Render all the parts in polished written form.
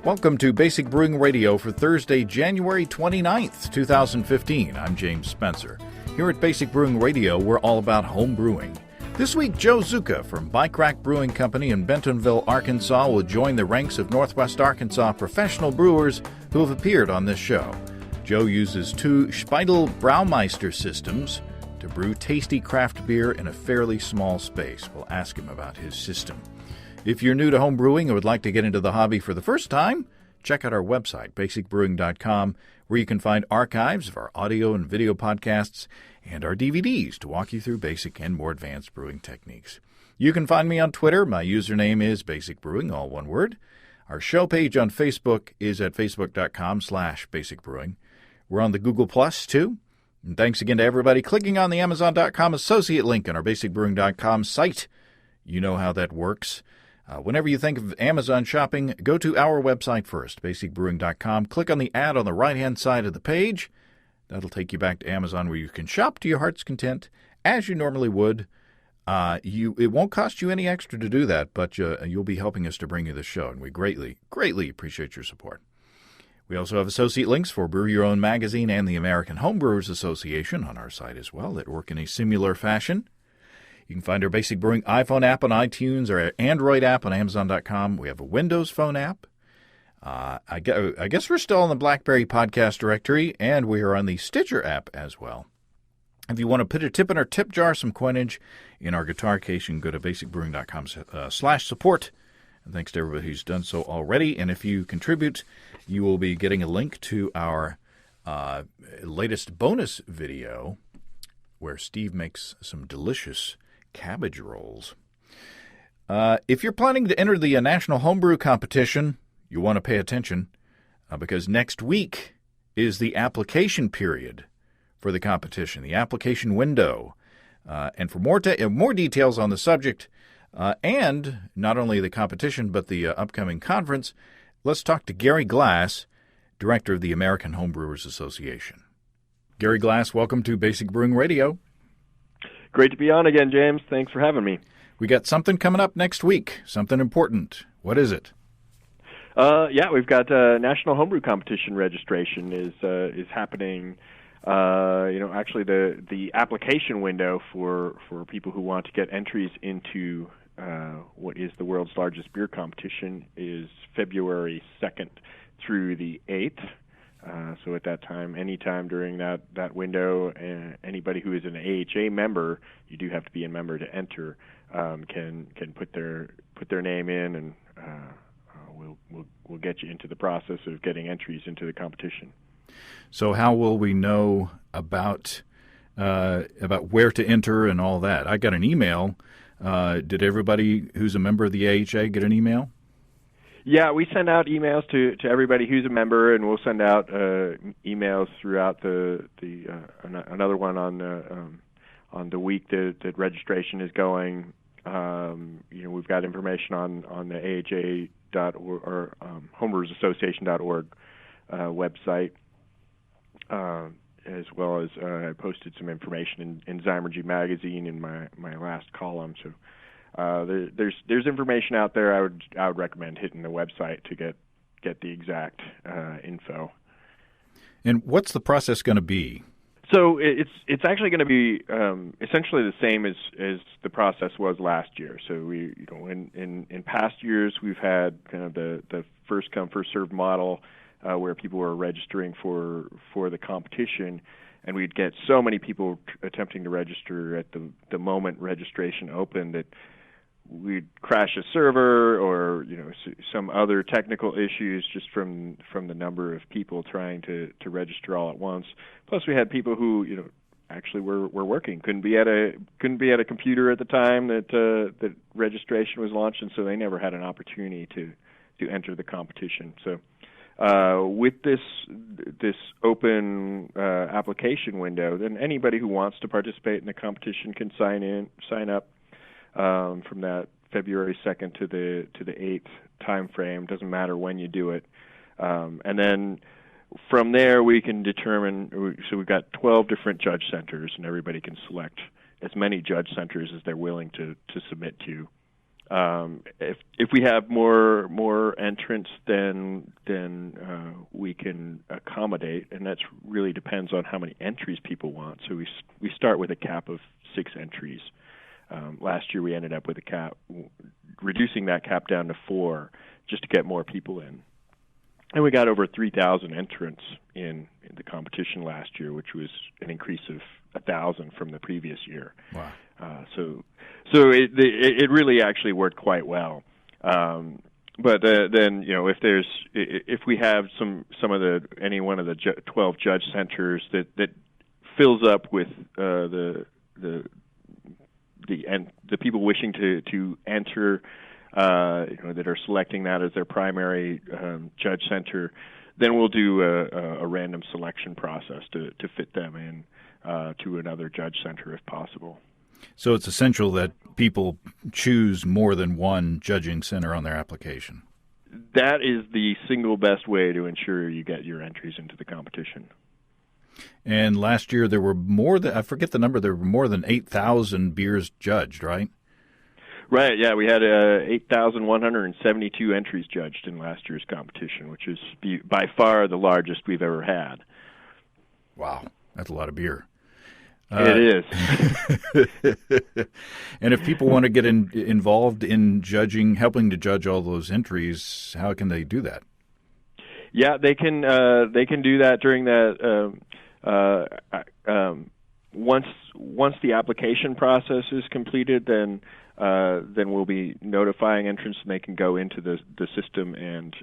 Welcome to Basic Brewing Radio for Thursday, January 29th, 2015. I'm James Spencer. Here at Basic Brewing Radio, we're all about home brewing. This week, Joe Zucca from Bike Rack Brewing Company in Bentonville, Arkansas, will join the ranks of Northwest Arkansas professional brewers who have appeared on this show. Joe uses two Speidel Braumeister systems to brew tasty craft beer in a fairly small space. We'll ask him about his system. If you're new to home brewing or would like to get into the hobby for the first time, check out our website, basicbrewing.com, where you can find archives of our audio and video podcasts and our DVDs to walk you through basic and more advanced brewing techniques. You can find me on Twitter. My username is Basic Brewing, all one word. Our show page on Facebook is at facebook.com/basicbrewing. We're on the Google Plus, too. And thanks again to everybody clicking on the Amazon.com associate link on our basicbrewing.com site. You know how that works. Whenever you think of Amazon shopping, go to our website first, basicbrewing.com. Click on the ad on the right-hand side of the page. That'll take you back to Amazon where you can shop to your heart's content, as you normally would. It won't cost you any extra to do that, but you'll be helping us to bring you the show, and we greatly, greatly appreciate your support. We also have associate links for Brew Your Own magazine and the American Homebrewers Association on our site as well that work in a similar fashion. You can find our Basic Brewing iPhone app on iTunes or our Android app on Amazon.com. We have a Windows Phone app. I guess we're still on the BlackBerry podcast directory, and we are on the Stitcher app as well. If you want to put a tip in our tip jar, some coinage in our guitar case, you can go to basicbrewing.com/support. And thanks to everybody who's done so already. And if you contribute, you will be getting a link to our latest bonus video where Steve makes some delicious cabbage rolls. If you're planning to enter the National Homebrew Competition, you want to pay attention because next week is the application period for the competition, the application window. And for more details on the subject and not only the competition but the upcoming conference, let's talk to Gary Glass, director of the American Homebrewers Association. Gary Glass, welcome to Basic Brewing Radio. Great to be on again, James. Thanks for having me. We got something coming up next week, something important. What is it? We've got National Homebrew Competition registration is happening. Actually, the application window for people who want to get entries into what is the world's largest beer competition is February 2nd through the 8th. So at that time, anytime during that window, anybody who is an AHA member, you do have to be a member to enter, can put their name in, and we'll get you into the process of getting entries into the competition. So how will we know about where to enter and all that? I got an email. Did everybody who's a member of the AHA get an email? Yeah, we send out emails to everybody who's a member, and we'll send out emails throughout another one on the week that registration is going. We've got information on the AHA.org or homebrewersassociation.org website, as well as I posted some information in Zymergy magazine in my last column. So. There's information out there. I would recommend hitting the website to get the exact info. And what's the process going to be? So it's actually going to be essentially the same as the process was last year. So in past years we've had kind of the first come first served model where people were registering for the competition. And we'd get so many people attempting to register at the moment registration opened that we'd crash a server or some other technical issues just from the number of people trying to register all at once. Plus, we had people who actually were working, couldn't be at a computer at the time that registration was launched, and so they never had an opportunity to enter the competition. So. With this open application window, then anybody who wants to participate in the competition can sign up from that February 2nd to the 8th time frame. Doesn't matter when you do it, and then from there we can determine. So we've got 12 different judge centers, and everybody can select as many judge centers as they're willing to submit to. If if we have more entrants than we can accommodate, and that really depends on how many entries people want. So we start with a cap of 6 entries. Last year we ended up with a cap, reducing that cap down to 4, just to get more people in. And we got over 3,000 entrants in the competition last year, which was an increase of 1,000 from the previous year. Wow! So it really actually worked quite well. But then if we have any one of the 12 judge centers that fills up with the people wishing to enter. That are selecting that as their primary judge center, then we'll do a random selection process to fit them in to another judge center if possible. So it's essential that people choose more than one judging center on their application. That is the single best way to ensure you get your entries into the competition. And last year there were I forget the number, there were more than 8,000 beers judged, right? Right, yeah, we had 8,172 entries judged in last year's competition, which is by far the largest we've ever had. Wow, that's a lot of beer. It is. And if people want to get involved in helping to judge all those entries, how can they do that? Yeah, they can do that during that. Once the application process is completed, then we'll be notifying entrants, and they can go into the system and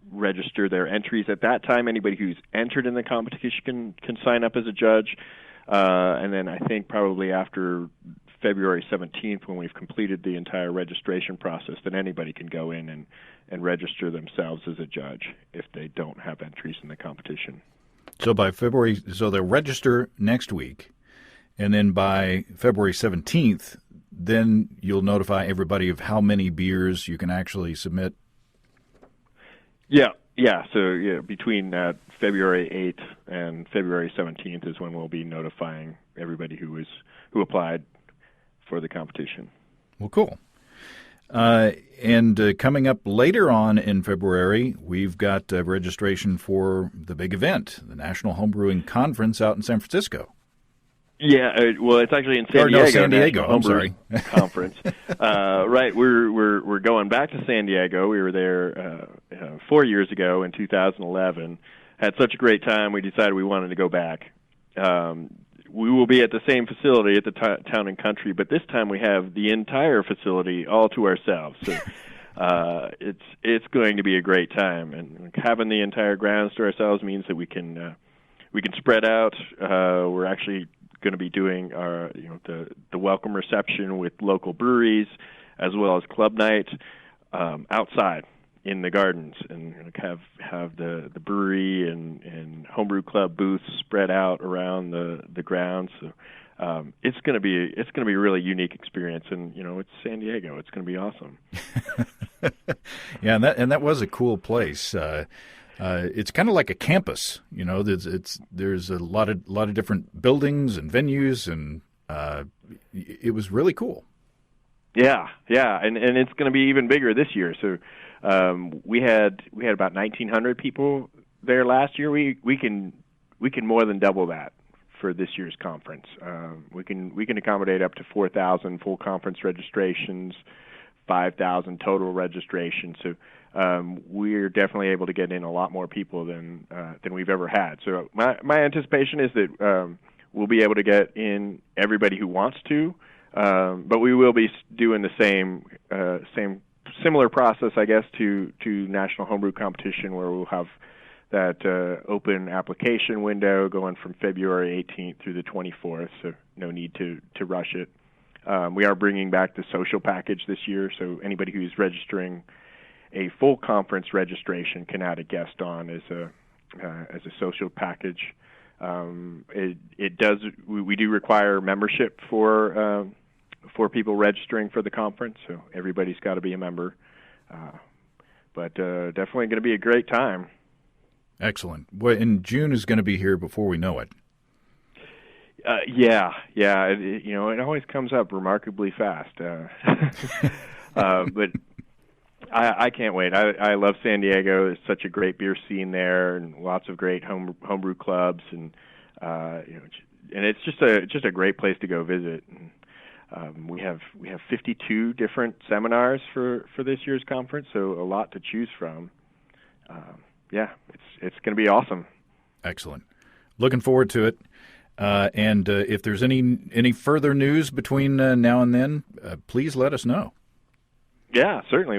register their entries. At that time, anybody who's entered in the competition can sign up as a judge. And then I think probably after February 17th, when we've completed the entire registration process, then anybody can go in and register themselves as a judge if they don't have entries in the competition. So they'll register next week. And then by February 17th, then you'll notify everybody of how many beers you can actually submit? Yeah. So between February 8th and February 17th is when we'll be notifying everybody who applied for the competition. Well, cool. And coming up later on in February, we've got registration for the big event, the National Homebrewing Conference out in San Francisco. Yeah, well, it's actually in San Diego. No, San Diego. I'm sorry. Conference. Right, we're going back to San Diego. We were there 4 years ago in 2011. Had such a great time. We decided we wanted to go back. We will be at the same facility at the Town and Country, but this time we have the entire facility all to ourselves. So it's going to be a great time, and having the entire grounds to ourselves means that we can spread out. We're actually going to be doing our the welcome reception with local breweries as well as club night outside in the gardens, and have the brewery and homebrew club booths spread out around the grounds. So it's going to be a really unique experience, and it's San Diego. It's going to be awesome. Yeah, and that was a cool place. It's kind of like a campus, there's a lot of different buildings and venues, and it was really cool. Yeah, and it's going to be even bigger this year. So we had about 1,900 people there last year. We can more than double that for this year's conference. We can accommodate up to 4,000 full conference registrations, 5,000 total registrations. So we're definitely able to get in a lot more people than we've ever had. So my anticipation is that we'll be able to get in everybody who wants to, but we will be doing the same similar process, I guess, to National Homebrew Competition, where we'll have that open application window going from February 18th through the 24th. So no need to rush it. We are bringing back the social package this year, so anybody who's registering a full conference registration can add a guest on as a social package. We do require membership for people registering for the conference, so everybody's got to be a member. But definitely going to be a great time. Excellent. Well, and June is going to be here before we know it. Yeah. It always comes up remarkably fast. But I can't wait. I love San Diego. There's such a great beer scene there, and lots of great homebrew clubs, and and it's just a great place to go visit. And, we have 52 different seminars for this year's conference, so a lot to choose from. It's going to be awesome. Excellent. Looking forward to it. And if there's any further news between now and then, please let us know. Yeah, certainly.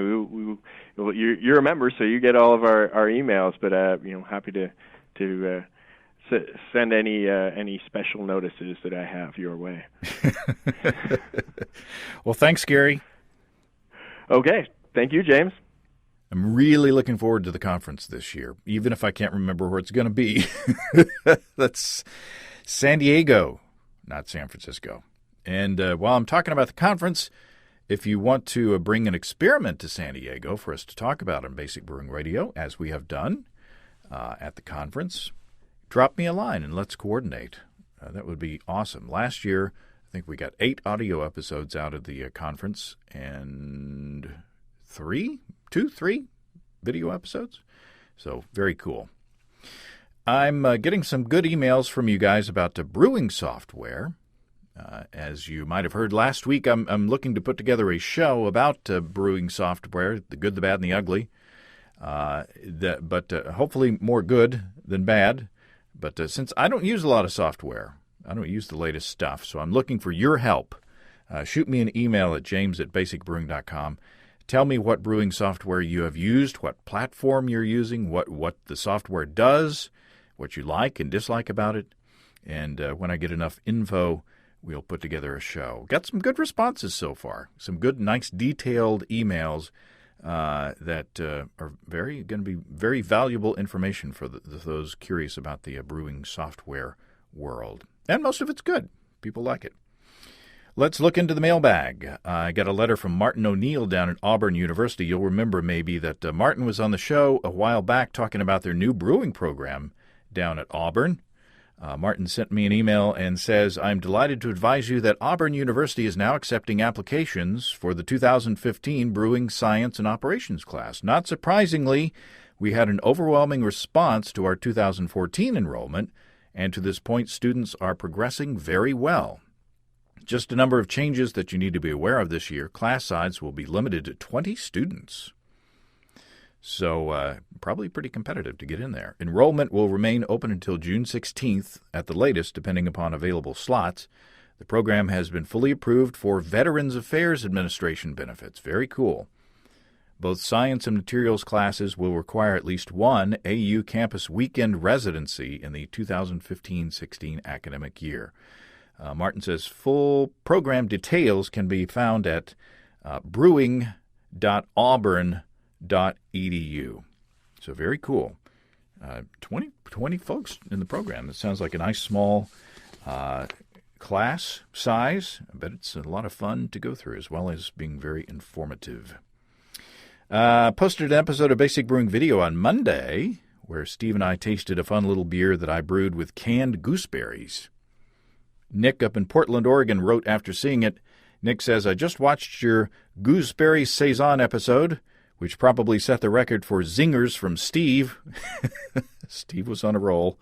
You're a member, so you get all of our emails. But happy to send any special notices that I have your way. Well, thanks, Gary. Okay, thank you, James. I'm really looking forward to the conference this year, even if I can't remember where it's going to be. That's San Diego, not San Francisco. And while I'm talking about the conference, if you want to bring an experiment to San Diego for us to talk about on Basic Brewing Radio, as we have done at the conference, drop me a line and let's coordinate. That would be awesome. Last year, I think we got 8 audio episodes out of the conference and 3 video episodes. So very cool. I'm getting some good emails from you guys about the brewing software. As you might have heard last week, I'm looking to put together a show about brewing software, the good, the bad, and the ugly. But hopefully more good than bad. But since I don't use a lot of software, I don't use the latest stuff, so I'm looking for your help. Shoot me an email at james@basicbrewing.com. Tell me what brewing software you have used, what platform you're using, what the software does, what you like and dislike about it. And when I get enough info, we'll put together a show. Got some good responses so far. Some good, nice, detailed emails that are going to be very valuable information for those curious about the brewing software world. And most of it's good. People like it. Let's look into the mailbag. I got a letter from Martin O'Neill down at Auburn University. You'll remember maybe that Martin was on the show a while back talking about their new brewing program down at Auburn. Martin sent me an email and says, I'm delighted to advise you that Auburn University is now accepting applications for the 2015 Brewing Science and Operations class. Not surprisingly, we had an overwhelming response to our 2014 enrollment, and to this point, students are progressing very well. Just a number of changes that you need to be aware of this year. Class size will be limited to 20 students. So probably pretty competitive to get in there. Enrollment will remain open until June 16th at the latest, depending upon available slots. The program has been fully approved for Veterans Affairs Administration benefits. Very cool. Both science and materials classes will require at least one AU campus weekend residency in the 2015-16 academic year. Martin says full program details can be found at brewing.auburn.edu. So very cool. 20 folks in the program. It sounds like a nice small class size. I bet it's a lot of fun to go through as well as being very informative. Posted an episode of Basic Brewing Video on Monday where Steve and I tasted a fun little beer that I brewed with canned gooseberries. Nick up in Portland, Oregon wrote after seeing it, Nick says, I just watched your Gooseberry Saison episode, which probably set the record for zingers from Steve. Steve was on a roll.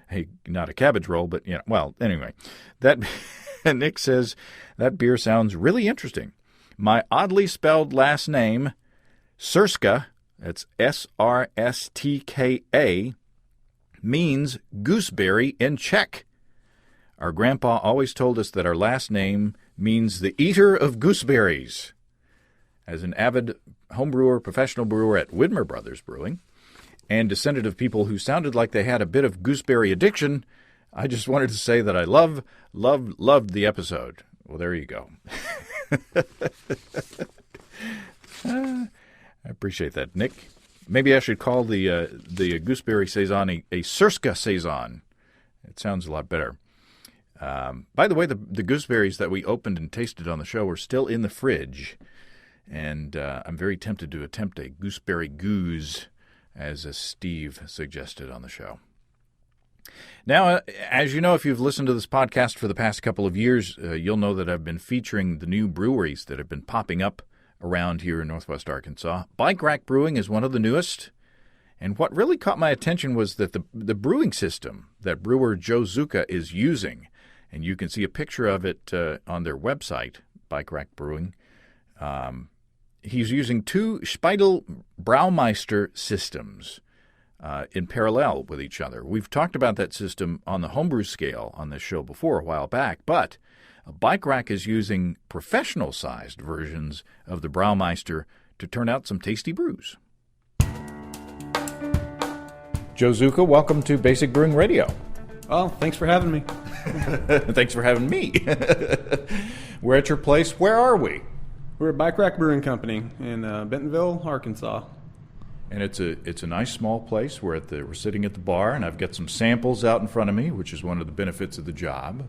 Hey, not a cabbage roll, but, well, anyway. Nick says, that beer sounds really interesting. My oddly spelled last name, Srska, that's S-R-S-T-K-A, means gooseberry in Czech. Our grandpa always told us that our last name means the eater of gooseberries. As an avid homebrewer, professional brewer at Widmer Brothers Brewing, and descendant of people who sounded like they had a bit of gooseberry addiction, I just wanted to say that I loved the episode. Well, there you go. I appreciate that, Nick. Maybe I should call the gooseberry saison a Srska saison. It sounds a lot better. By the way, the gooseberries that we opened and tasted on the show are still in the fridge, and I'm very tempted to attempt a gooseberry goose, as Steve suggested on the show. Now, as you know, if you've listened to this podcast for the past couple of years, you'll know that I've been featuring the new breweries that have been popping up around here in Northwest Arkansas. Bike Rack Brewing is one of the newest. And what really caught my attention was that the brewing system that brewer Joe Zucca is using, and you can see a picture of it on their website, Bike Rack Brewing. He's using two Speidel Braumeister systems in parallel with each other. We've talked about that system on the homebrew scale on this show before a while back, but Bike Rack is using professional-sized versions of the Braumeister to turn out some tasty brews. Joe Zucca, welcome to Basic Brewing Radio. Oh, thanks for having me. Thanks for having me. We're at your place. Where are we? We're at Bike Rack Brewing Company in Bentonville, Arkansas. And it's a nice small place. We're sitting at the bar, and I've got some samples out in front of me, which is one of the benefits of the job.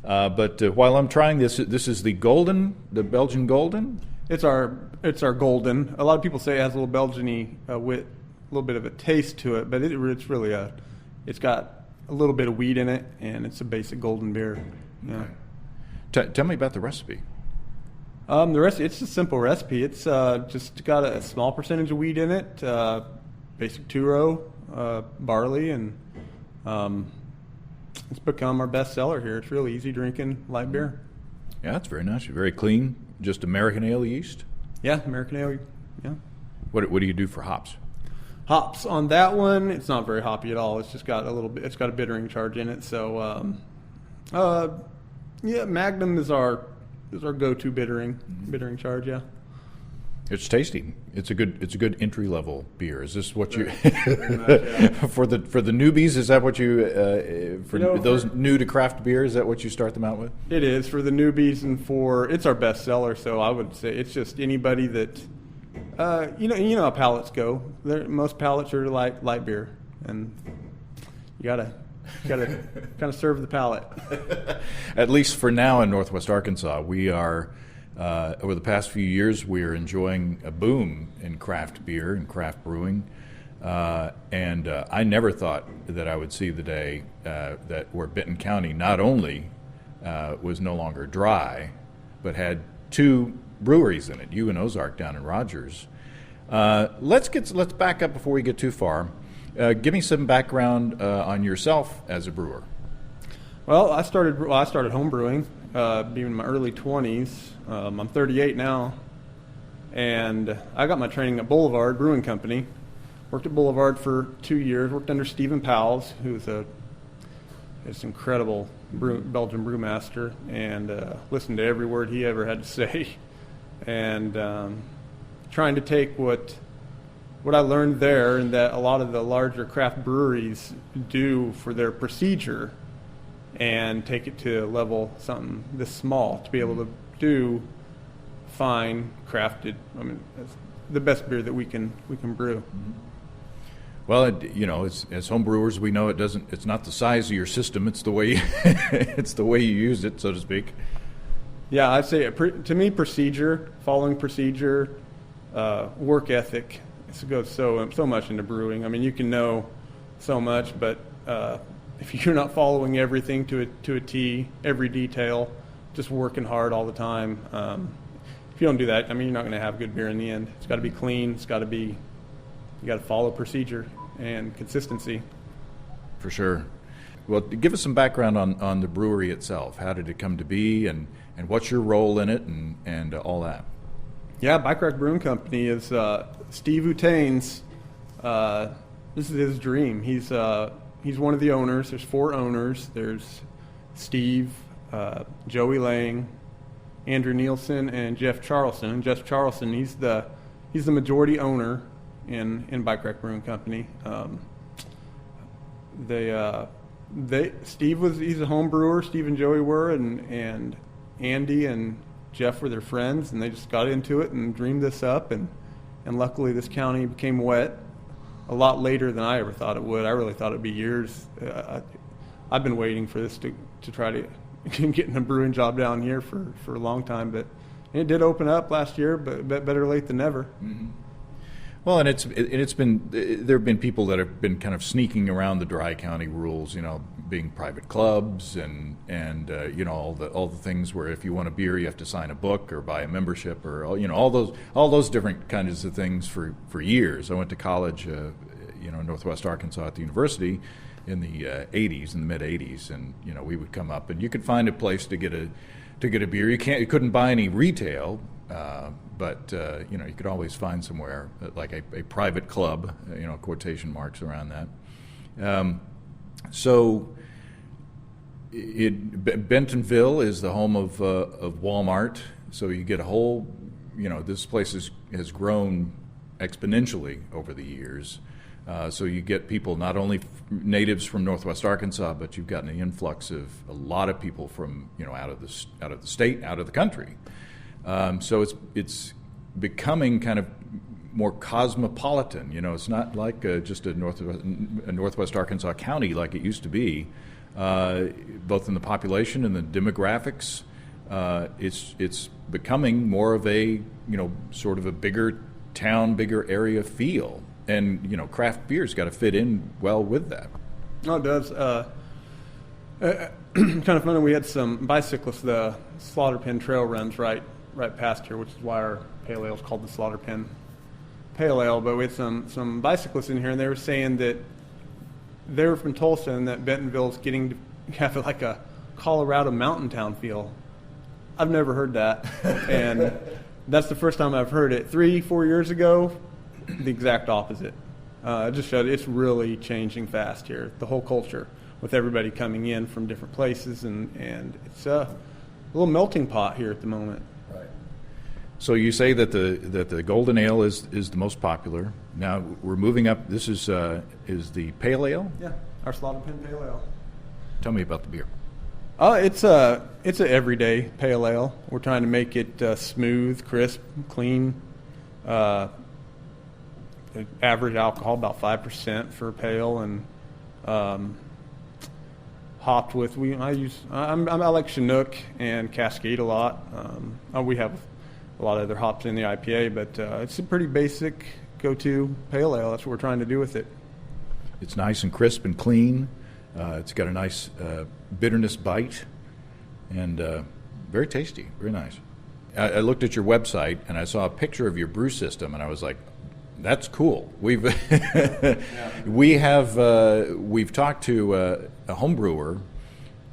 But while I'm trying this is the Belgian Golden. It's our Golden. A lot of people say it has a little Belgian-y wit, a little bit of a taste to it, but it's really it's got a little bit of wheat in it, and it's a basic golden beer. Yeah. Okay. Tell me about the recipe. It's a simple recipe. It's just got a small percentage of wheat in it, basic two-row barley, and it's become our best seller here. It's really easy drinking, light beer. Yeah, it's very nice. Very clean. Just American ale yeast. Yeah, American ale. Yeah. What do you do for hops? Hops on that one, it's not very hoppy at all. It's just got a little bit. It's got a bittering charge in it. So, Magnum is our go-to bittering charge. Yeah, it's tasty. It's a good entry level beer. Is this what you for the newbies? Is that what you those new to craft beer? Is that what you start them out with? It is for the newbies, and it's our best seller. So I would say it's just anybody that. You know how palates go. Most palates are like light beer, and you gotta kind of serve the palate. At least for now in Northwest Arkansas, we are over the past few years we are enjoying a boom in craft beer and craft brewing, and I never thought that I would see the day where Benton County not only was no longer dry, but had two breweries in it, you and Ozark down in Rogers. Let's back up before we get too far. Give me some background on yourself as a brewer. Well, I started home brewing being in my early 20s. I'm 38 now, and I got my training at Boulevard Brewing Company. Worked at Boulevard for 2 years. Worked under Stephen Powles, who's this incredible Belgian brewmaster, and listened to every word he ever had to say. And trying to take what I learned there, and that a lot of the larger craft breweries do for their procedure, and take it to a level something this small to be able to do fine crafted. I mean, the best beer that we can brew. Mm-hmm. Well, as home brewers, we know it's not the size of your system; it's the way it's the way you use it, so to speak. Yeah, I'd say to me, following procedure, work ethic. It goes so much into brewing. I mean, you can know so much, but if you're not following everything to a T, every detail, just working hard all the time, if you don't do that, I mean, you're not going to have good beer in the end. It's got to be clean. You got to follow procedure and consistency. For sure. Well, give us some background on the brewery itself. How did it come to be, and what's your role in it, and all that? Yeah, Bike Rack Brewing Company is Steve Utane's. This is his dream. He's one of the owners. There's 4 owners. There's Steve, Joey Lang, Andrew Nielsen, and Jeff Charlson. And Jeff Charlson, he's the majority owner in Bike Rack Brewing Company. He's a home brewer. Steve and Joey were, and Andy and Jeff were their friends, and they just got into it and dreamed this up, and luckily this county became wet a lot later than I ever thought it would. I really thought it'd be years. I've been waiting for this to try to get a brewing job down here for a long time, but it did open up last year, but better late than never. Mm-hmm. Well, and it's been, there have been people that have been kind of sneaking around the Dry County rules, being private clubs and all the things where if you want a beer you have to sign a book or buy a membership or all those different kinds of things for years. I went to college, in Northwest Arkansas at the university in the 80s, in the mid 80s, and we would come up and you could find a place to get a beer. You couldn't buy any retail. But you could always find somewhere like a private club, quotation marks around that. So Bentonville is the home of Walmart. So you get a whole, this place has grown exponentially over the years. So you get people, not only natives from Northwest Arkansas, but you've gotten an influx of a lot of people from out of the state, out of the country. So it's becoming kind of more cosmopolitan. It's not like just a Northwest Arkansas county like it used to be, both in the population and the demographics. It's becoming more of a sort of a bigger town, bigger area feel, and craft beer's got to fit in well with that. Oh, it does. Kind of funny. We had some bicyclists. The Slaughter Pen Trail runs right past here, which is why our pale ale is called the Slaughter Pen Pale Ale. But we had some bicyclists in here, and they were saying that they were from Tulsa and that Bentonville's getting to have like a Colorado mountain town feel. I've never heard that, and that's the first time I've heard it. 3-4 years ago, the exact opposite. It just showed it's really changing fast here, the whole culture, with everybody coming in from different places, and it's a little melting pot here at the moment. Right. So you say that the golden ale is the most popular. Now we're moving up. This is the pale ale. Yeah, our Slaughter Pen Pale Ale. Tell me about the beer. It's a everyday pale ale. We're trying to make it smooth, crisp, clean. Average alcohol about 5% for pale, and hopped with. I like Chinook and Cascade a lot. We have a lot of other hops in the IPA, but it's a pretty basic go-to pale ale. That's what we're trying to do with it. It's nice and crisp and clean. It's got a nice bitterness bite, and very tasty, very nice. I looked at your website and I saw a picture of your brew system, and I was like, "That's cool." We've talked to a home brewer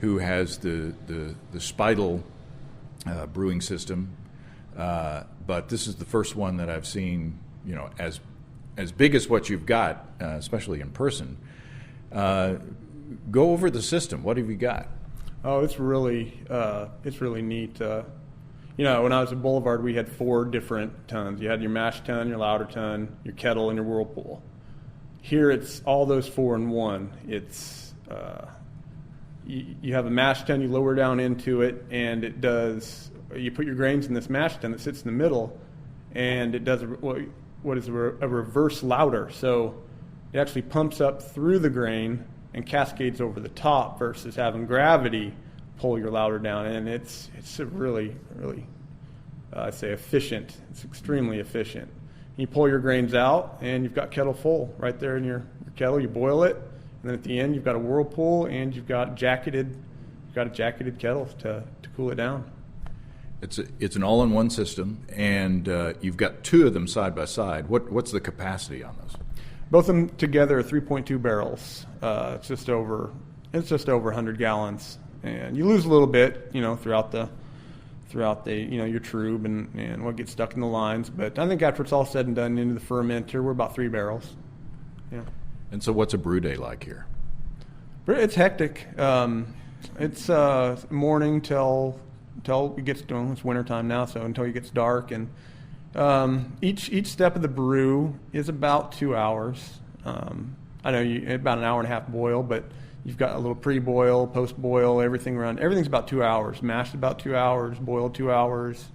who has the Speidel brewing system, but this is the first one that I've seen, as big as what you've got, especially in person. Go over the system. What have you got? Oh, it's really neat. When I was at Boulevard, we had 4 different tons. You had your mash tun, your lauter tun, your kettle, and your whirlpool. Here, it's all those 4 in one. It's you have a mash tun, you lower down into it, and it does. You put your grains in this mash tun that sits in the middle, and it does what is a reverse lauter. So it actually pumps up through the grain and cascades over the top versus having gravity pull your lauter down. And it's a really, really, I'd say efficient. It's extremely efficient. You pull your grains out, and you've got kettle full right there in your kettle. You boil it, and then at the end you've got a whirlpool, and you've got a jacketed kettle to cool it down. It's an all-in-one system, and you've got 2 of them side by side. What's the capacity on those? Both of them together are 3.2 barrels. It's just over 100 gallons, and you lose a little bit, throughout the your trube and what gets stuck in the lines. But I think after it's all said and done into the fermenter, we're about 3 barrels. Yeah. And so, what's a brew day like here? It's hectic. It's morning till it gets to, it's wintertime now, so until it gets dark, and each step of the brew is about 2 hours. I know about an hour and a half boil, but you've got a little pre-boil, post-boil, everything's about 2 hours. Mashed about 2 hours, boiled 2 hours,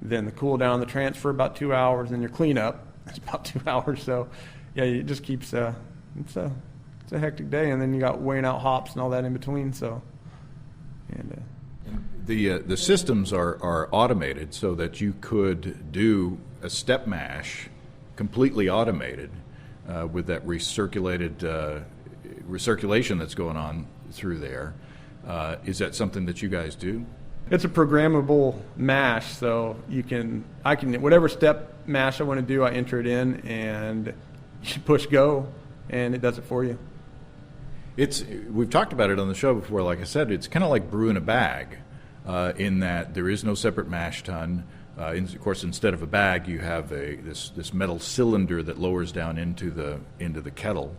then the cool down, the transfer about 2 hours, then your cleanup, that's about 2 hours. So yeah, it just keeps it's a hectic day, and then you got weighing out hops and all that in between. So the systems are automated so that you could do a step mash completely automated with that recirculation that's going on through there. Is that something that you guys do? It's a programmable mash, so I can whatever step mash I want to do, I enter it in, and you push go, and it does it for you. We've talked about it on the show before. Like I said, it's kind of like brewing a bag, in that there is no separate mash tun. Of course, instead of a bag, you have this metal cylinder that lowers down into the kettle.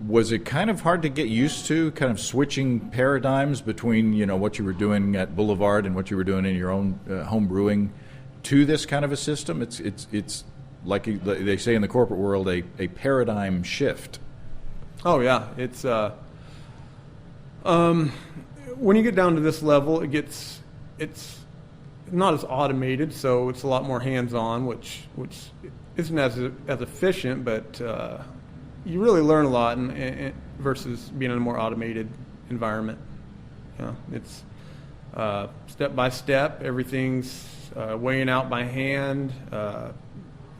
Was it kind of hard to get used to, kind of switching paradigms between what you were doing at Boulevard and what you were doing in your own home brewing to this kind of a system? It's like they say in the corporate world, a paradigm shift. Oh yeah, it's when you get down to this level, it's not as automated, so it's a lot more hands-on, which isn't as efficient, but you really learn a lot versus being in a more automated environment. It's step by step. Everything's weighing out by hand. A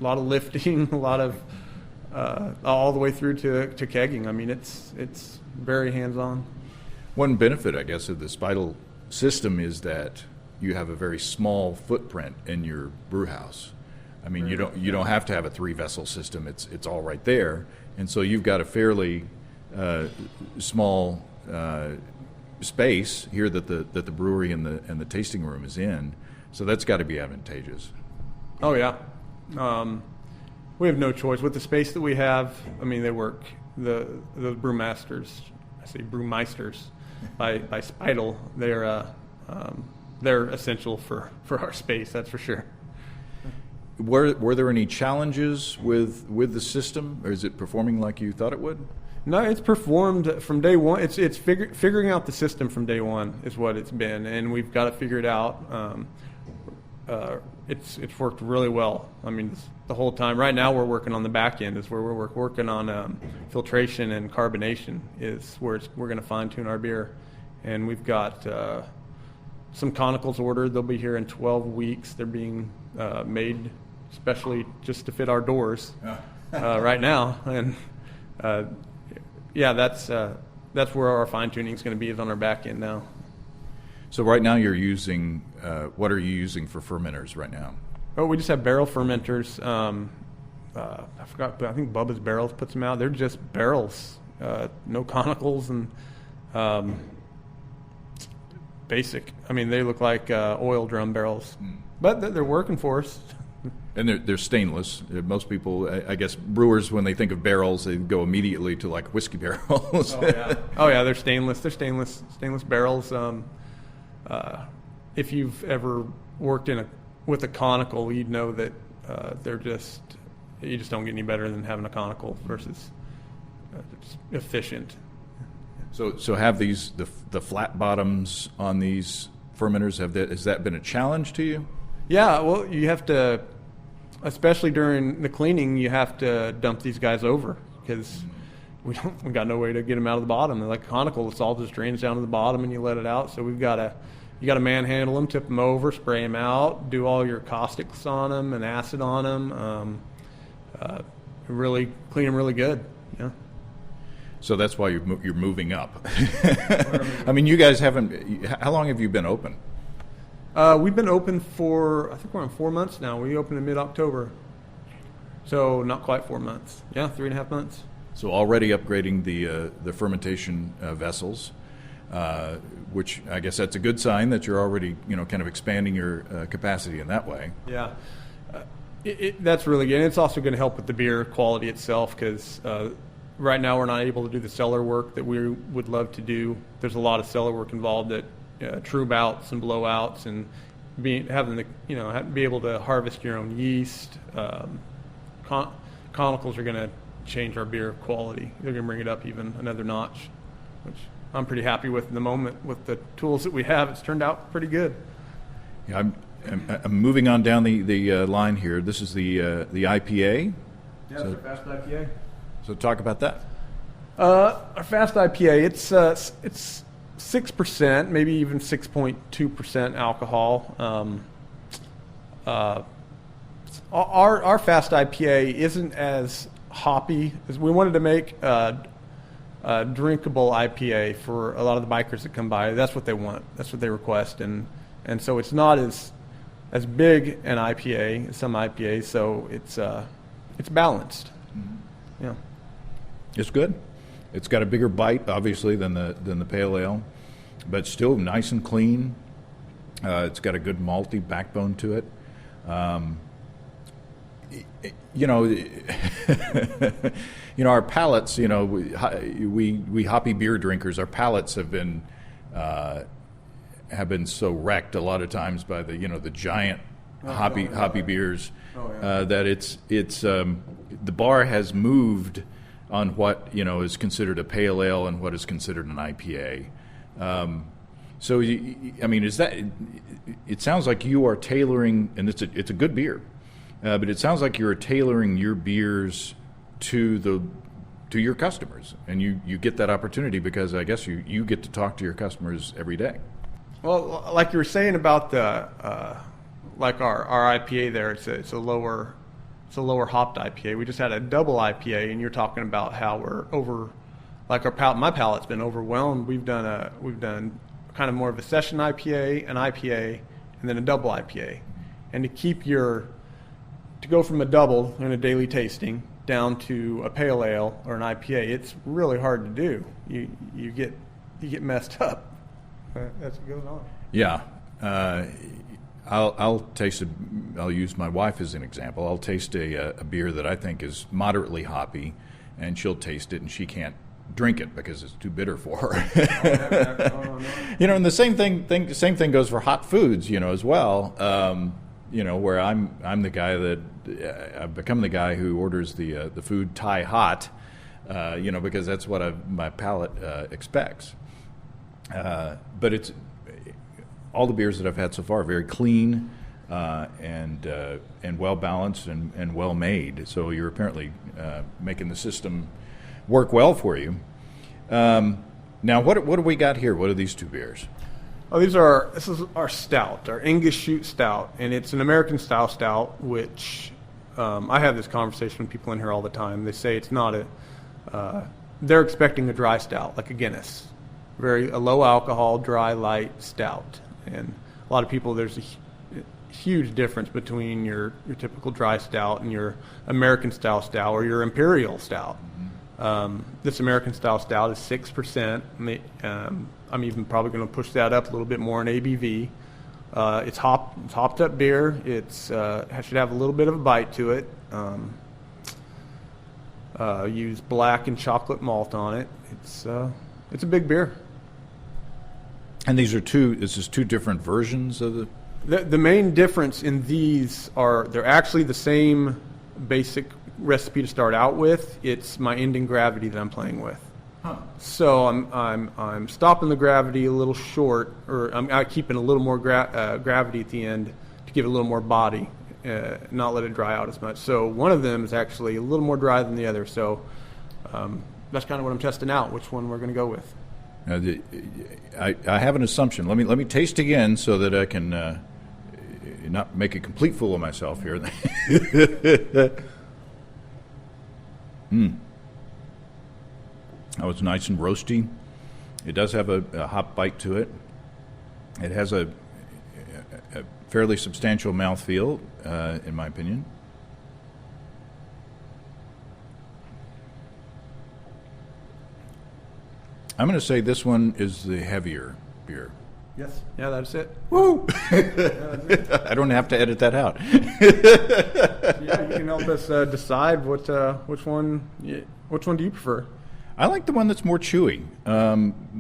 lot of lifting, a lot of all the way through to kegging. I mean, it's very hands-on. One benefit, I guess, of the Speidel system is that you have a very small footprint in your brew house. I mean, you don't have to have a 3-vessel system. It's all right there, and so you've got a fairly small space here that the brewery and the tasting room is in. So that's got to be advantageous. Oh yeah, we have no choice with the space that we have. I mean, they work the brewmasters. I say brewmeisters by Speidel. They're essential for our space. That's for sure. Were there any challenges with the system, or is it performing like you thought it would? No, it's performed from day one. It's figuring out the system from day one is what it's been, and we've got to figure it out. It's worked really well. I mean, the whole time. Right now, we're working on the back end. Is where we're working on filtration and carbonation. Is where we're going to fine tune our beer, and we've got some conicals ordered. They'll be here in 12 weeks. They're being made especially just to fit our doors right now, and that's where our fine tuning is going to be, is on our back end now. So right now you're using, what are you using for fermenters right now? Oh, we just have barrel fermenters. I forgot, but I think Bubba's Barrels puts them out. They're just barrels, no conicals, and basic. I mean, they look like oil drum barrels, but they're working for us. And they're stainless. Most people, I guess, brewers, when they think of barrels, they go immediately to like whiskey barrels. Oh yeah, they're stainless. They're stainless barrels. If you've ever worked with a conical, you'd know that you just don't get any better than having a conical versus just efficient. So have the flat bottoms on these fermenters, has that been a challenge to you? Yeah, well, you have to, especially during the cleaning, you have to dump these guys over because we got no way to get them out of the bottom. They're like a conical, it's all just drains down to the bottom and you let it out. So you got to manhandle them, tip them over, spray them out, do all your caustics on them and acid on them. Really clean them really good. Yeah. So that's why you're moving up. I mean, you guys haven't. How long have you been open? We've been open for, I think we're on 4 months now. We opened in mid-October. So not quite 4 months. Yeah, 3.5 months. So already upgrading the fermentation vessels, which I guess that's a good sign that you're already kind of expanding your capacity in that way. Yeah, that's really good. And it's also going to help with the beer quality itself because right now we're not able to do the cellar work that we would love to do. There's a lot of cellar work involved that trube outs and blowouts and be able to harvest your own yeast. Conicals are going to change our beer quality. They're going to bring it up even another notch, which I'm pretty happy with in the moment. With the tools that we have, it's turned out pretty good. Yeah, I'm moving on down the line here. This is the IPA. Yeah, it's our fast IPA. So talk about that. Our fast IPA, it's 6%, maybe even 6.2% alcohol. Our fast IPA isn't as hoppy as we wanted to make a drinkable IPA for a lot of the bikers that come by. That's what they want. That's what they request, and so it's not as big an IPA as some IPAs. So it's balanced. Mm-hmm. Yeah, it's good. It's got a bigger bite, obviously, than the pale ale, but still nice and clean. It's got a good malty backbone to it. Our palates, we hoppy beer drinkers, our palates have been so wrecked a lot of times by the giant hoppy beers that it's the bar has moved on what is considered a pale ale and what is considered an IPA. So is that? It sounds like you are tailoring, and it's a good beer, but it sounds like you're tailoring your beers to your customers, and you get that opportunity because I guess you get to talk to your customers every day. Well, like you were saying about the like our IPA there, it's a lower hopped IPA. We just had a double IPA, and you're talking about how we're over, like my palate's been overwhelmed. We've done kind of more of a session IPA, an IPA, and then a double IPA. And to go from a double in a daily tasting down to a pale ale or an IPA, it's really hard to do. You get messed up. That's what goes on. Yeah. I'll taste it. I'll use my wife as an example. I'll taste a beer that I think is moderately hoppy, and she'll taste it, and she can't drink it because it's too bitter for her. And the same thing goes for hot foods, as well. Where I'm the guy that I've become the guy who orders the food Thai hot, because that's what my palate expects. But it's all the beers that I've had so far are very clean and well balanced and well made. So you're apparently making the system work well for you. Now, what do we got here? What are these two beers? Oh, this is our stout, our English shoot stout, and it's an American style stout. Which I have this conversation with people in here all the time. They say it's not they're expecting a dry stout like a Guinness, a low alcohol, dry, light stout. And a lot of people, there's a huge difference between your typical dry stout and your American style stout or your imperial stout. Mm-hmm. This American style stout is 6%. I'm even probably going to push that up a little bit more in ABV. It's hopped up beer. It should have a little bit of a bite to it. Use black and chocolate malt on it. It's a big beer. And these are two different versions of the main difference in these they're actually the same basic recipe to start out with. It's my ending gravity that I'm playing with. Huh. So I'm stopping the gravity a little short, or I'm keeping a little more gravity at the end to give it a little more body, not let it dry out as much. So one of them is actually a little more dry than the other. So that's kind of what I'm testing out, which one we're going to go with. I have an assumption. Let me taste again so that I can not make a complete fool of myself here. Oh, it's nice and roasty. It does have a hop bite to it. It has a fairly substantial mouthfeel, in my opinion. I'm going to say this one is the heavier beer. Yes. Yeah, that's it. Woo! I don't have to edit that out. Yeah, you can help us decide which one do you prefer? I like the one that's more chewy.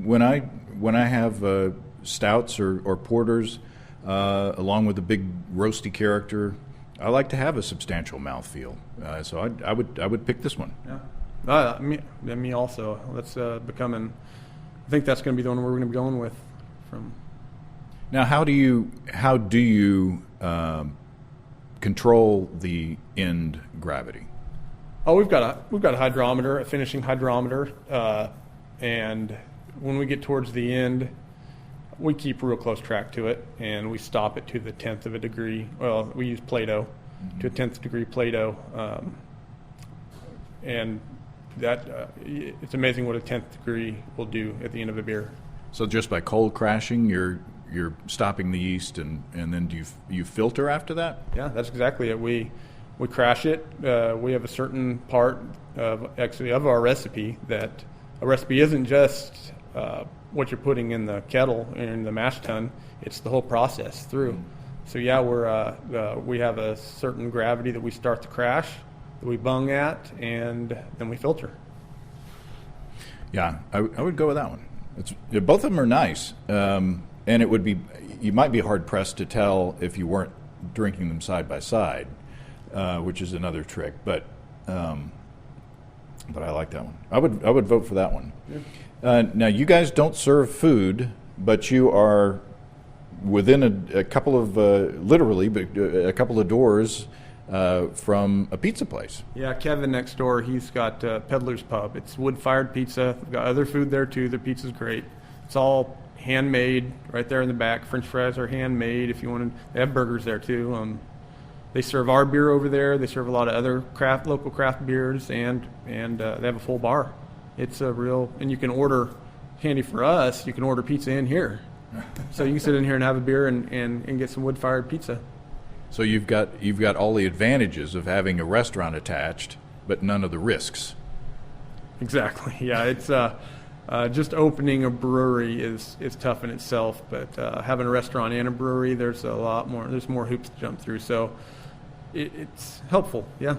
When I have stouts or porters, along with a big roasty character, I like to have a substantial mouthfeel. So I would pick this one. Yeah. Me also. That's becoming. I think that's going to be the one we're going to be going with. Now, how do you control the end gravity? Oh, we've got a hydrometer, a finishing hydrometer, and when we get towards the end, we keep real close track to it, and we stop it to the 10th of a degree. Well, we use Play-Doh, to a 10th degree Plato, and that it's amazing what a 10th degree will do at the end of a beer. So just by cold crashing, you're stopping the yeast, and then do you filter after that? Yeah, that's exactly it. We crash it. We have a certain part of our recipe that a recipe isn't just what you're putting in the kettle and in the mash tun. It's the whole process through. So yeah, we have a certain gravity that we start the crash, that we bung at, and then we filter. Yeah, I would go with that one. Both of them are nice, and it would be, you might be hard pressed to tell if you weren't drinking them side by side, which is another trick. But I like that one. I would vote for that one. Yeah. Now you guys don't serve food, but you are within a couple of literally, but a couple of doors from a pizza place. Yeah, Kevin next door, he's got Peddler's Pub. It's wood-fired pizza. We've got other food there too. Their pizza's great. It's all handmade right there in the back. French fries are handmade. If you want to, they have burgers there too. They serve our beer over there. They serve a lot of other local craft beers, and they have a full bar. It's a real, and you can order, handy for us, you can order pizza in here. So you can sit in here and have a beer and get some wood-fired pizza. So you've got all the advantages of having a restaurant attached, but none of the risks. Exactly. Yeah, it's just opening a brewery is tough in itself, but having a restaurant and a brewery, there's more hoops to jump through. So it's helpful. Yeah.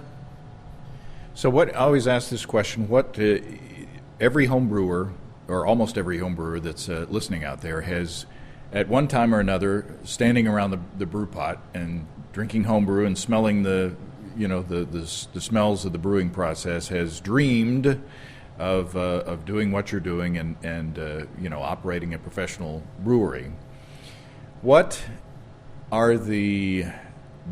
So I always ask this question: every home brewer, or almost every home brewer that's listening out there, has at one time or another standing around the brew pot and drinking homebrew and smelling the smells of the brewing process, has dreamed of doing what you're doing and operating a professional brewery. What are the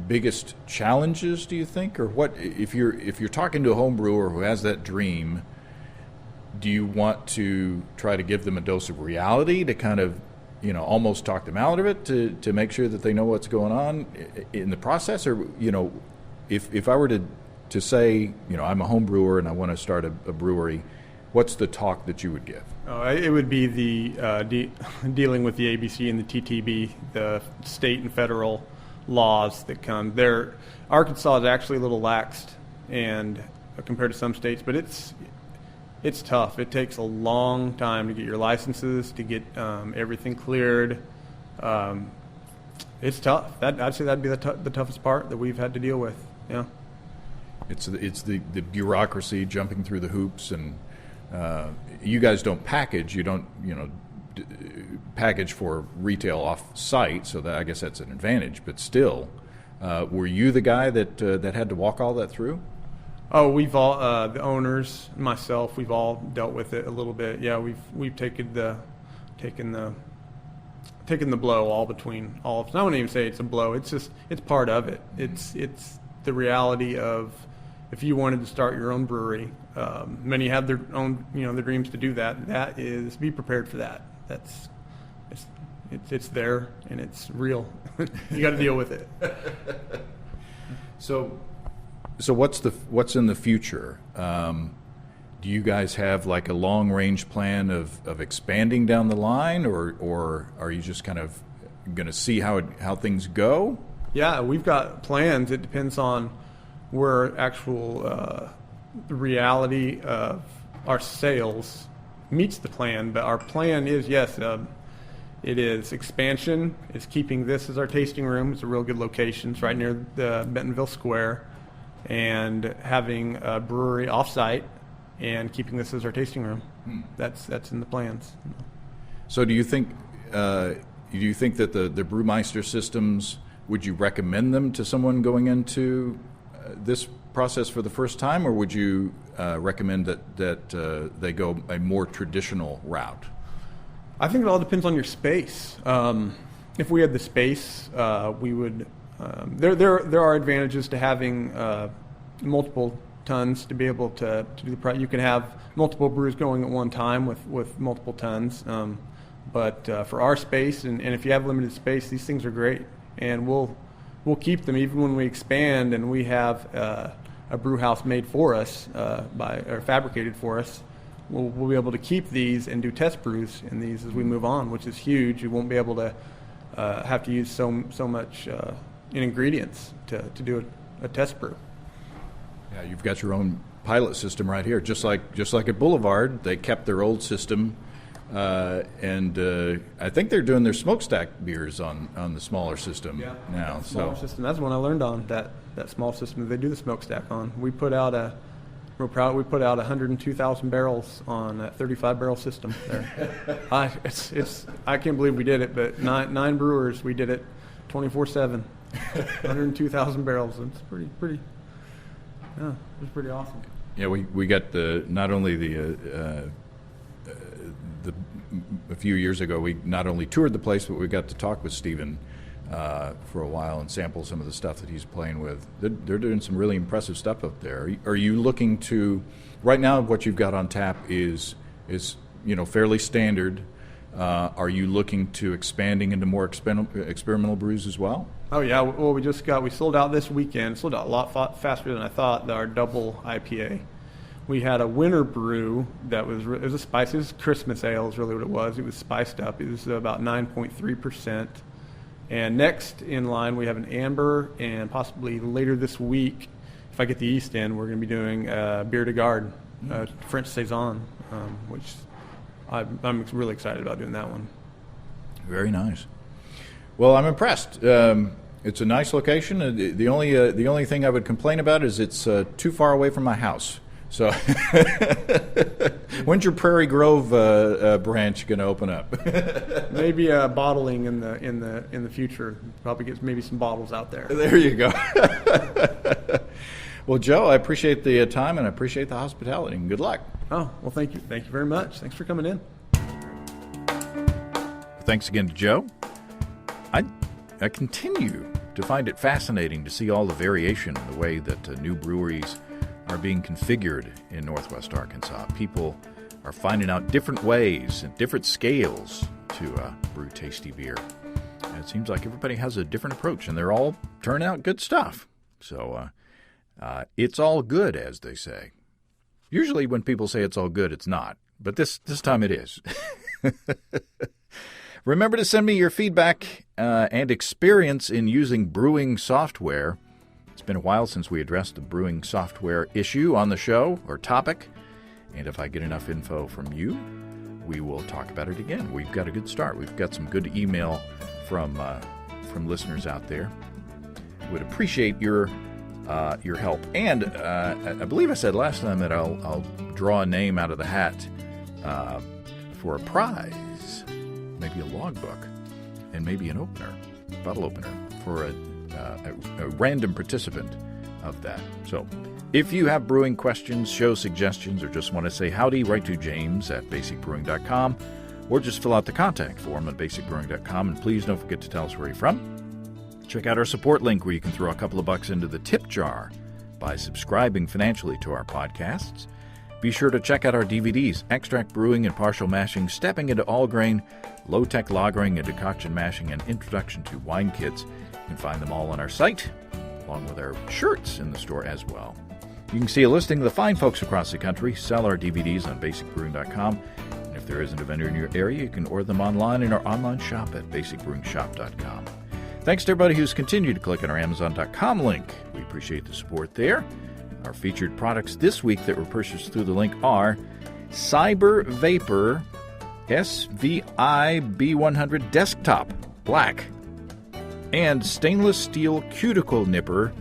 biggest challenges, do you think, or what if you're talking to a home brewer who has that dream? Do you want to try to give them a dose of reality to kind of almost talk them out of it to make sure that they know what's going on in the process? Or, if I were to say, I'm a home brewer and I want to start a brewery, what's the talk that you would give? It would be the dealing with the ABC and the TTB, the state and federal laws that come there. Arkansas is actually a little laxed and compared to some states, but it's tough. It takes a long time to get your licenses, to get everything cleared. It's tough. I'd say that'd be the toughest part that we've had to deal with. Yeah. It's the bureaucracy, jumping through the hoops, and you guys don't package. You don't package for retail off-site, so that I guess that's an advantage. But still, were you the guy that had to walk all that through? Oh, we've all the owners, myself, we've all dealt with it a little bit. Yeah, we've taken the blow all between all of us. I wouldn't even say it's a blow. It's part of it. It's the reality of if you wanted to start your own brewery, many have their own their dreams to do that. That is, be prepared for that. It's there and it's real. You got to deal with it. So what's in the future? Do you guys have like a long range plan of expanding down the line, or are you just kind of going to see how things go? Yeah, we've got plans. It depends on where actual the reality of our sales meets the plan. But our plan is it is expansion. It's keeping this as our tasting room. It's a real good location. It's right near the Bentonville Square. And having a brewery off-site and keeping this as our tasting room. That's in the plans. So do you think that the Braumeister systems, would you recommend them to someone going into this process for the first time, or would you recommend that they go a more traditional route? I think it all depends on your space. If we had the space, we would. There are advantages to having multiple tons to be able to do the you can have multiple brews going at one time with multiple tons. But for our space, and if you have limited space, these things are great, and we'll we'll keep them even when we expand and we have a brew house made for us or fabricated for us. We'll be able to keep these and do test brews in these as we move on, which is huge. You won't be able to have to use so much in ingredients to do a test brew. Yeah, you've got your own pilot system right here, just like at Boulevard. They kept their old system, and I think they're doing their smokestack beers on the smaller system now. Smaller system. That's one I learned on that small system that they do the smokestack on. We put out 102,000 barrels on that 35-barrel system there. I can't believe we did it, but nine brewers, we did it 24/7, 102,000 barrels. It's pretty. Yeah, it was pretty awesome. Yeah, we got not only a few years ago, we not only toured the place, but we got to talk with Stephen for a while and sample some of the stuff that he's playing with. They're doing some really impressive stuff up there. Are you looking to, right now what you've got on tap is fairly standard. Are you looking to expanding into more experimental brews as well? Oh yeah, well we sold out this weekend. Sold out a lot faster than I thought. Our double IPA. We had a winter brew that it was a spice. It was Christmas ale is really what it was. It was spiced up. It was about 9.3%. And next in line we have an amber, and possibly later this week, if I get the East End, we're going to be doing Bière de Garde, French Saison, which I'm really excited about doing that one. Very nice. Well, I'm impressed. It's a nice location. The only thing I would complain about is it's too far away from my house. So, when's your Prairie Grove branch going to open up? Maybe bottling in the future. Probably get maybe some bottles out there. There you go. Well, Joe, I appreciate the time and I appreciate the hospitality. And good luck. Oh, well, thank you very much. Thanks for coming in. Thanks again to Joe. I continue to find it fascinating to see all the variation in the way that new breweries are being configured in Northwest Arkansas. People are finding out different ways and different scales to brew tasty beer. And it seems like everybody has a different approach, and they're all turning out good stuff. So it's all good, as they say. Usually when people say it's all good, it's not. But this time it is. Remember to send me your feedback and experience in using brewing software. It's been a while since we addressed the brewing software issue on the show or topic. And if I get enough info from you, we will talk about it again. We've got a good start. We've got some good email from listeners out there. Would appreciate your help. And I believe I said last time that I'll draw a name out of the hat for a prize. Maybe a logbook, and maybe an bottle opener for a random participant of that. So if you have brewing questions, show suggestions, or just want to say howdy, write to James at basicbrewing.com, or just fill out the contact form at basicbrewing.com. And please don't forget to tell us where you're from. Check out our support link where you can throw a couple of bucks into the tip jar by subscribing financially to our podcasts. Be sure to check out our DVDs, Extract Brewing and Partial Mashing, Stepping into All Grain, Low-Tech Lagering and Decoction Mashing, and Introduction to Wine Kits. You can find them all on our site, along with our shirts in the store as well. You can see a listing of the fine folks across the country sell our DVDs on basicbrewing.com. And if there isn't a vendor in your area, you can order them online in our online shop at basicbrewingshop.com. Thanks to everybody who's continued to click on our Amazon.com link. We appreciate the support there. Our featured products this week that were purchased through the link are Cyber Vapor SVI B100 Desktop Black and Stainless Steel Cuticle Nipper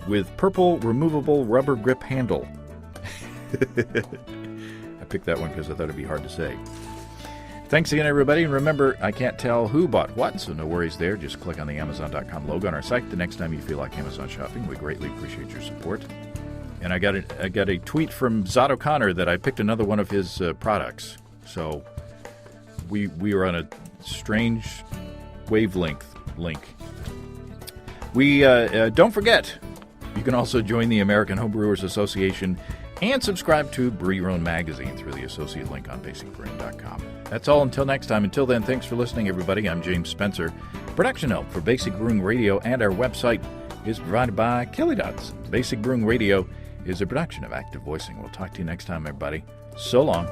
with purple removable rubber grip handle. I picked that one because I thought it'd be hard to say. Thanks again, everybody. And remember, I can't tell who bought what, so no worries there. Just click on the Amazon.com logo on our site the next time you feel like Amazon shopping. We greatly appreciate your support. And I got a tweet from Zot O'Connor that I picked another one of his products. So we were on a strange wavelength link. We don't forget, you can also join the American Homebrewers Association and subscribe to Brew Your Own magazine through the associate link on basicbrewing.com. That's all until next time. Until then, thanks for listening, everybody. I'm James Spencer. Production help for Basic Brewing Radio and our website is provided by Kelly Dots. Basic Brewing Radio is a production of Active Voicing. We'll talk to you next time, everybody. So long.